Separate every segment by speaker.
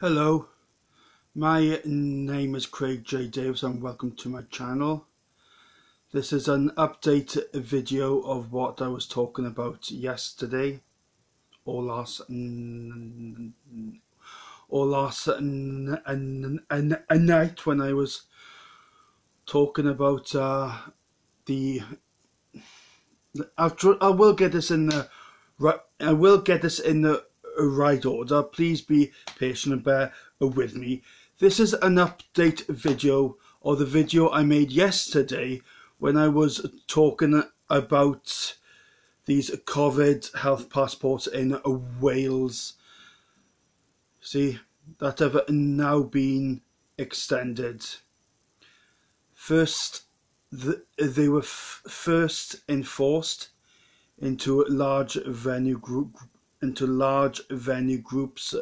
Speaker 1: Hello, my name is Craig J. Davis and welcome to my channel. This is an update video of what I was talking about yesterday or last night when I was talking about I will get this in the right order. Please be patient and bear with me. This is an update video, or the video I made yesterday when I was talking about these COVID health passports in Wales. See, that have now been extended. First, they were first enforced into large venue groups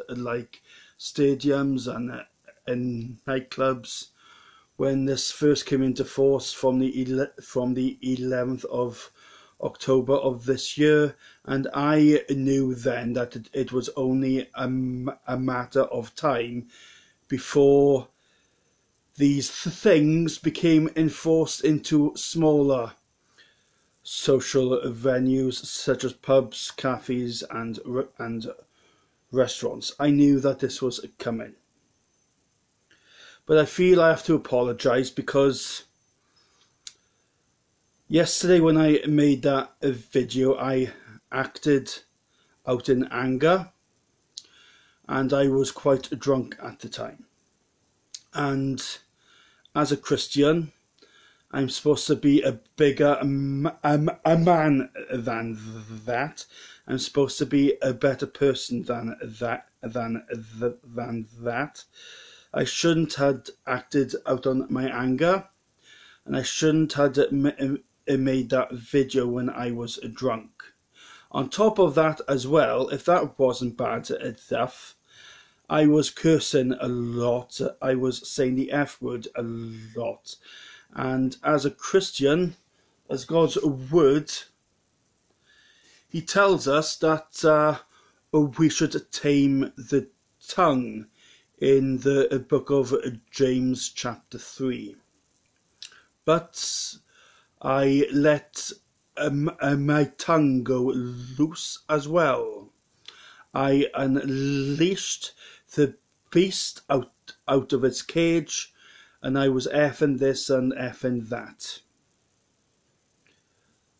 Speaker 1: like stadiums and nightclubs when this first came into force from the 11th of October of this year, and I knew then that it was only a matter of time before these things became enforced into smaller social venues such as pubs, cafes and restaurants. I knew that this was coming. But I feel I have to apologise because yesterday when I made that video I acted out in anger and I was quite drunk at the time. And as a Christian, I'm supposed to be a bigger man than that. I'm supposed to be a better person than that. I shouldn't have acted out on my anger, and I shouldn't have made that video when I was drunk. On top of that as well, if that wasn't bad enough, I was cursing a lot. I was saying the F word a lot. And as a Christian, as God's word, he tells us that we should tame the tongue in the book of James chapter 3. But I let my tongue go loose as well. I unleashed the beast out of its cage, and I was effing this and effing that.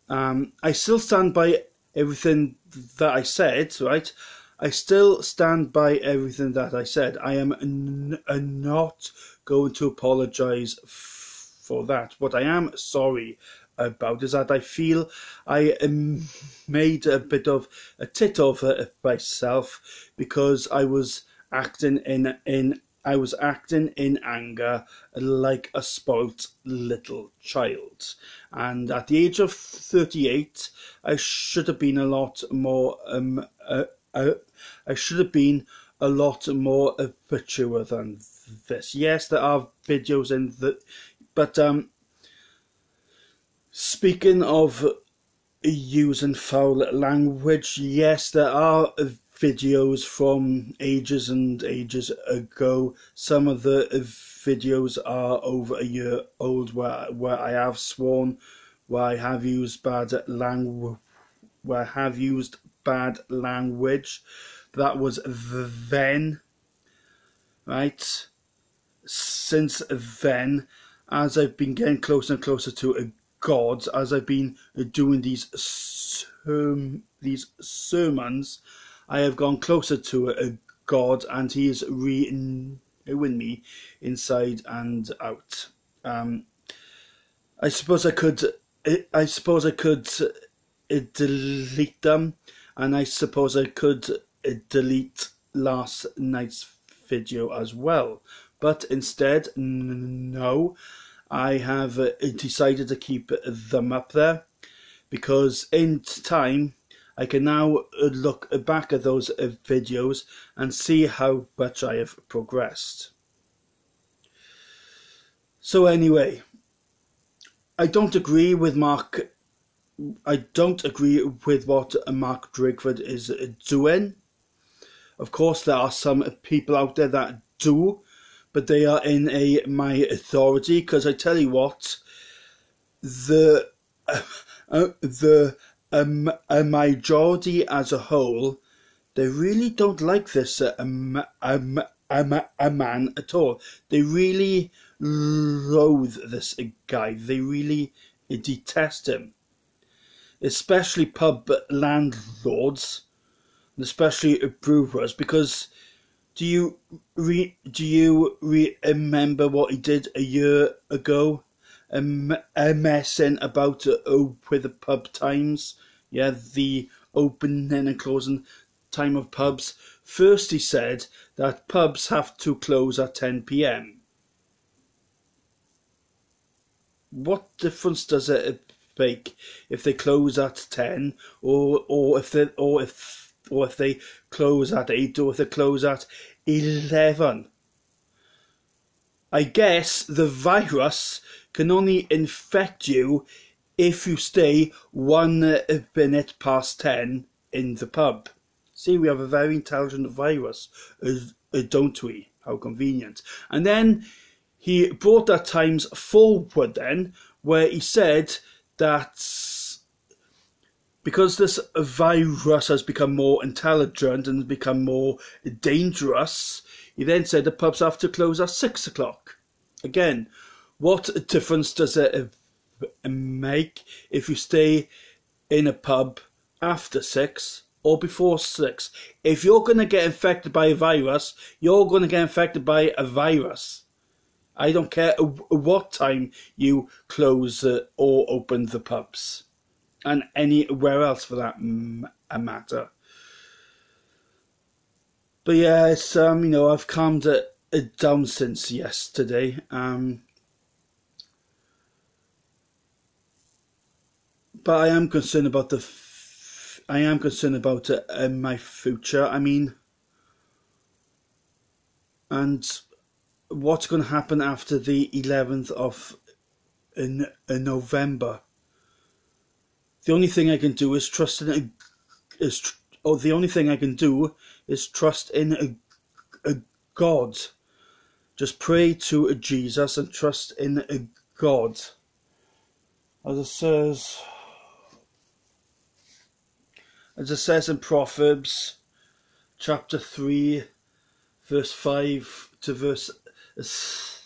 Speaker 1: I still stand by everything that I said, right? I still stand by everything that I said. I am not going to apologise for that. What I am sorry about is that I feel I made a bit of a tit of myself because I was acting in anger like a spoilt little child. And at the age of 38, I should have been a lot more mature than this. Yes, there are videos in but speaking of using foul language, yes, there are videos from ages and ages ago. Some of the videos are over a year old where I have sworn, where I have used bad language. That was then, right? Since then, as I've been getting closer and closer to God, as I've been doing these sermons, I have gone closer to God, and He is renewing me inside and out. I suppose I could delete them, and I suppose I could delete last night's video as well. But instead, no, I have decided to keep them up there because in time I can now look back at those videos and see how much I have progressed. So anyway, I don't agree with what Mark Drakeford is doing. Of course, there are some people out there that do, but they are in my authority, because I tell you what, the majority as a whole, they really don't like this a man at all. They really loathe this guy. They really detest him, especially pub landlords, and especially brewers, because do you remember what he did a year ago? Messing about with the pub times, yeah, the opening and closing time of pubs. First he said that pubs have to close at 10 p.m. What difference does it make if they close at 10 or if they close at 8 or if they close at 11? I guess the virus can only infect you if you stay 1 minute past 10 in the pub. See, we have a very intelligent virus, don't we? How convenient. And then he brought that times forward then, where he said that because this virus has become more intelligent and become more dangerous, he then said the pubs have to close at 6 o'clock. Again, what difference does it make if you stay in a pub after 6 or before 6? If you're going to get infected by a virus, you're going to get infected by a virus. I don't care what time you close or open the pubs, and anywhere else for that matter. But yeah, it's I've calmed it down since yesterday. But I am concerned about my future. I mean, and what's going to happen after the 11th of November? The only thing I can do is trust in the only thing I can do is trust in God. Just pray to Jesus and trust in God. As it says in Proverbs chapter 3 verse 5 to verse, as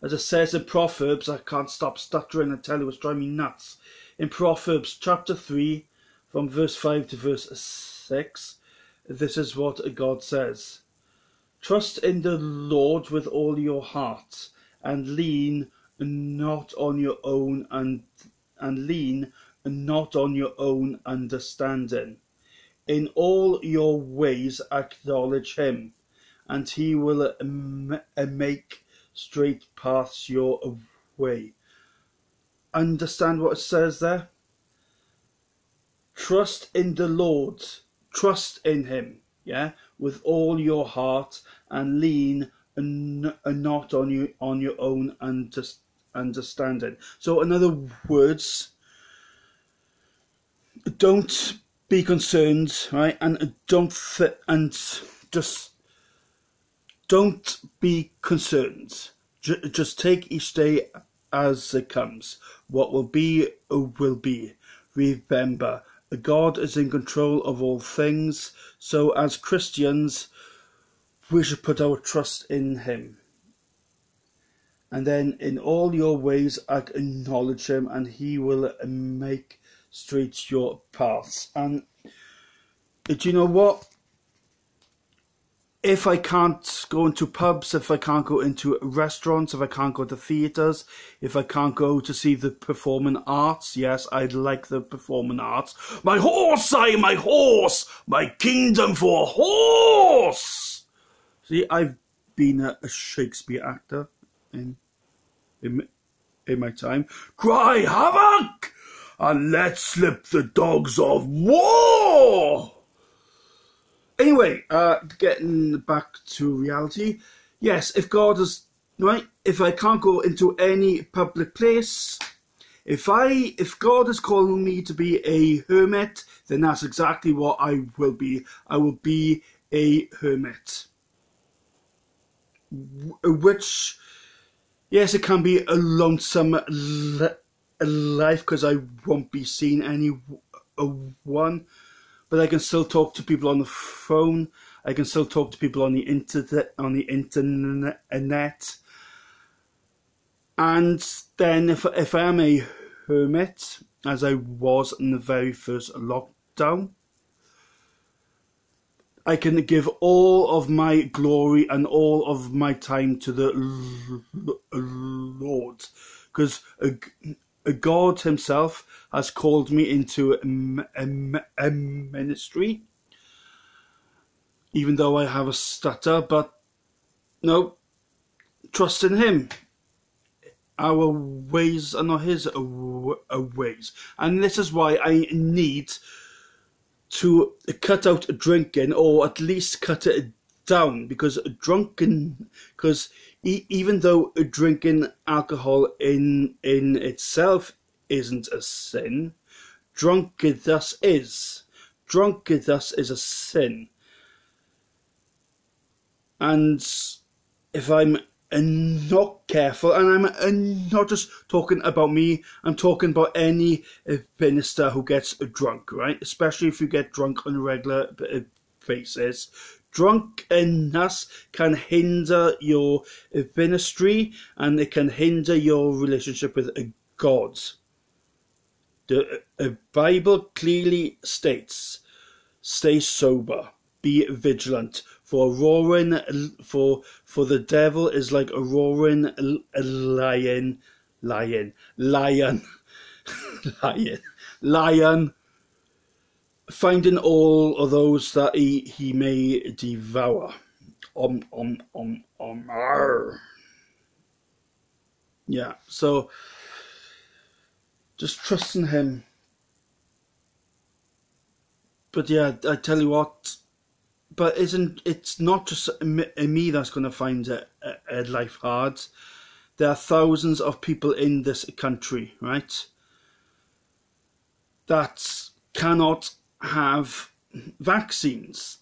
Speaker 1: it says in Proverbs, I can't stop stuttering, I tell you, it's driving me nuts. In Proverbs chapter 3 from verse 5 to verse 6, this is what God says: trust in the Lord with all your heart, and lean not on your own understanding. In all your ways acknowledge him, and he will make straight paths your way. Understand what it says there? Trust in the Lord. Trust in him, yeah, with all your heart, and lean not on your own understanding. So in other words, don't be concerned, right? And just don't be concerned. Just take each day as it comes. What will be, will be. Remember, God is in control of all things. So as Christians, we should put our trust in him. And then in all your ways acknowledge him, and he will make straight your paths. And do you know what? If I can't go into pubs, if I can't go into restaurants, if I can't go to theatres, if I can't go to see the performing arts, yes, I'd like the performing arts. My horse, my horse, my kingdom for a horse. See, I've been a Shakespeare actor in my time. Cry havoc and let slip the dogs of war. Anyway, getting back to reality. Yes, if God is right, if I can't go into any public place, if God is calling me to be a hermit, then that's exactly what I will be. I will be a hermit. Which, yes, it can be a lonesome life because I won't be seeing anyone, but I can still talk to people on the phone. I can still talk to people on the internet. And then if I am a hermit, as I was in the very first lockdown, I can give all of my glory and all of my time to the Lord, because God himself has called me into a ministry, even though I have a stutter, but no, trust in him. Our ways are not his ways. And this is why I need to cut out drinking, or at least cut it down, because even though drinking alcohol in itself isn't a sin, drunkenness is. Drunkenness is a sin. And if I'm not careful, and I'm not just talking about me, I'm talking about any minister who gets drunk, right? Especially if you get drunk on a regular basis. Drunkenness can hinder your ministry, and it can hinder your relationship with God. The Bible clearly states, stay sober, be vigilant, for the devil is like a roaring lion, finding all of those that he may devour. Yeah, so just trust in him. But yeah, I tell you what, but it's not just me that's going to find a life hard. There are thousands of people in this country, right, that cannot have vaccines.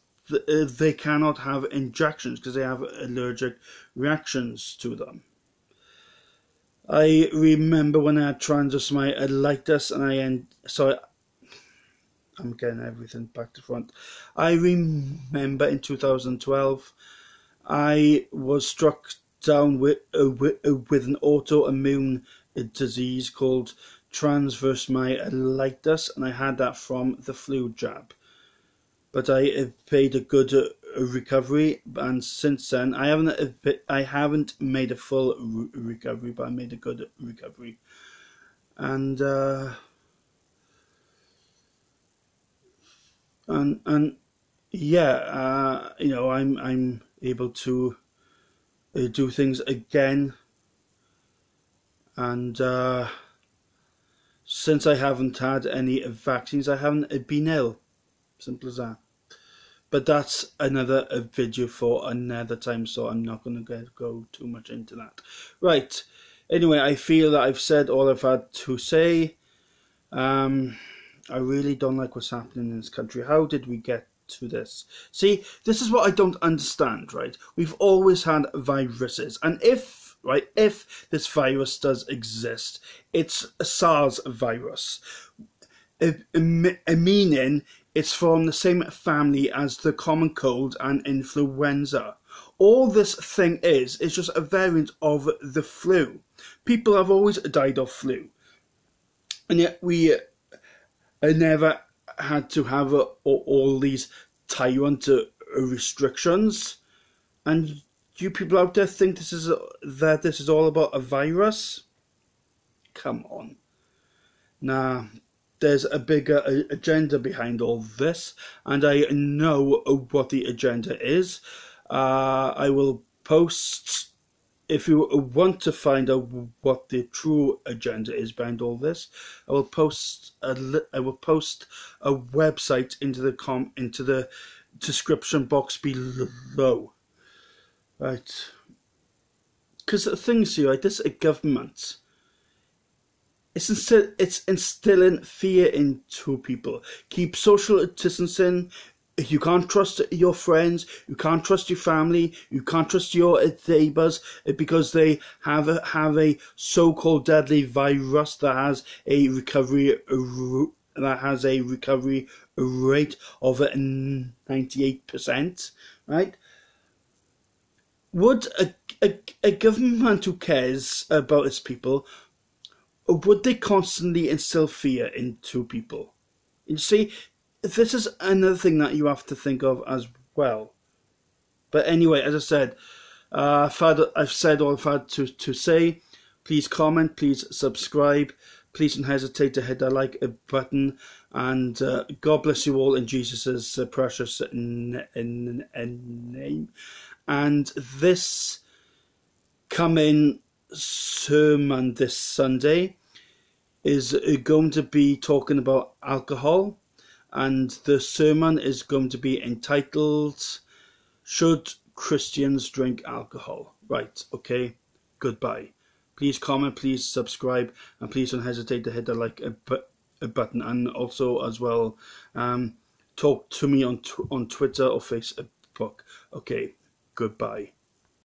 Speaker 1: They cannot have injections because they have allergic reactions to them. I remember when I had transdermatitis and I'm getting everything back to front. I remember in 2012, I was struck down with an autoimmune disease called transdermatitis, and I had that from the flu jab. But I paid a good recovery, and since then I haven't made a full recovery, but I made a good recovery, and yeah, you know, I'm able to do things again, and since I haven't had any vaccines, I haven't been ill. Simple as that. But that's another video for another time, so I'm not going to go too much into that. Right. Anyway, I feel that I've said all I've had to say. I really don't like what's happening in this country. How did we get to this? See, this is what I don't understand, right? We've always had viruses, and if this virus does exist, it's a SARS virus, meaning it's from the same family as the common cold and influenza. All this thing is just a variant of the flu. People have always died of flu, and yet we never had to have all these tyrant restrictions. And you people out there think this is all about a virus? Come on. Nah, there's a bigger agenda behind all this, and I know what the agenda is. I will post, if you want to find out what the true agenda is behind all this, I will post a website into the description box below. Right? Because the things here, right, this government, it's instilling fear into people. Keep social distancing, You can't trust your friends, you can't trust your family, you can't trust your neighbours because they have a so-called deadly virus that has a recovery rate of 98%, right? Would a government who cares about its people, would they constantly instill fear into people? You see, this is another thing that you have to think of as well. But anyway, as I said, I've said all I've had to say. Please comment, please subscribe, please don't hesitate to hit that like button, and God bless you all in Jesus' precious name. And this coming sermon this Sunday is going to be talking about alcohol, and the sermon is going to be entitled, Should Christians Drink Alcohol? Right, okay, goodbye. Please comment, please subscribe, and please don't hesitate to hit the like button, and also as well talk to me on Twitter or Facebook. Okay, goodbye.